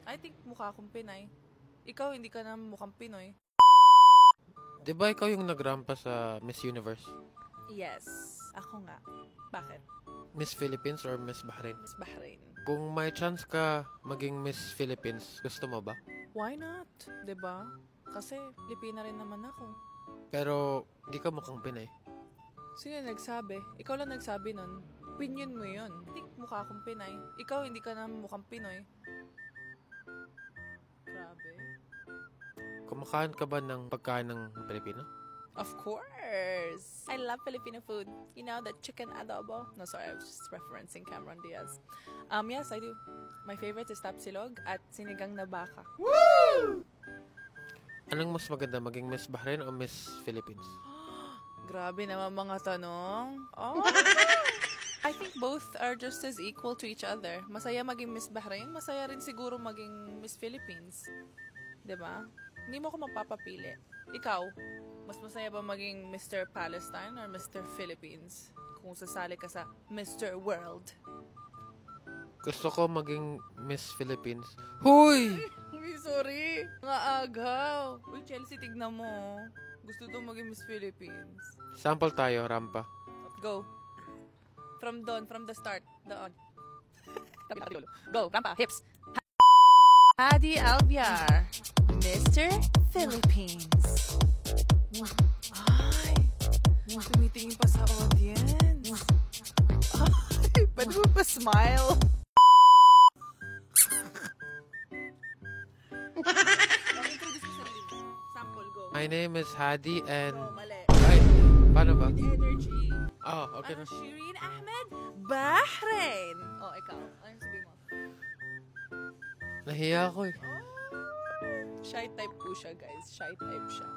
I think mukha akong Pinay. Ikaw, hindi ka na mukhang Pinoy. Di ba ikaw yung nagrampa sa Miss Universe? Yes, ako nga. Bakit? Miss Philippines or Miss Bahrain? Miss Bahrain. Kung may chance ka maging Miss Philippines, gusto mo ba? Why not? 'Di ba? Kasi Pilipina rin naman ako. Pero di ka mukhang Pinay. Sino nagsabi? Ikaw lang nagsabi nun. Opinion mo yun. Hindi mukha akong Pinay. Ikaw hindi ka na mukhang Pinoy. Grabe. Kumakain ka ba ng pagkain ng Pilipino? Of course! I love Filipino food. You know, the chicken adobo. No, sorry, I was just referencing Cameron Diaz. Yes, I do. My favorite is tapsilog at sinigang na baka. Woo! Anong mas maganda, maging Miss Bahrain o Miss Philippines? Grabe naman mga tanong. Oh! I think both are just as equal to each other. Masaya maging Miss Bahrain, masaya rin siguro maging Miss Philippines. 'Di ba? Hindi mo ako mapapapili. Ikaw, mas masaya ba maging Mr. Palestine or Mr. Philippines? Kung sasali ka sa Mr. World. Gusto ko maging Miss Philippines. Huy! Uy, sorry. Mga agaw. Uy, Chelsea, tignan mo. Gusto daw maging Miss Philippines. Sample tayo, rampa. Go. From the start. Doon. Go, rampa, hips. Hadi Alviar, Mr. Philippines. Ay, tumitingin pa sa audience. Ay, pwede mo pa smile? Introduce mo sarili mo. Sample, go. My name is Hadi and... Oh, mali. Ay, paano ba? With energy. Oh, okay na. Shireen Ahmed, Bahrain. Oh, ikaw. Ano sabihin mo? Nahiya ako eh. Shy type po siya, guys. Shy type siya.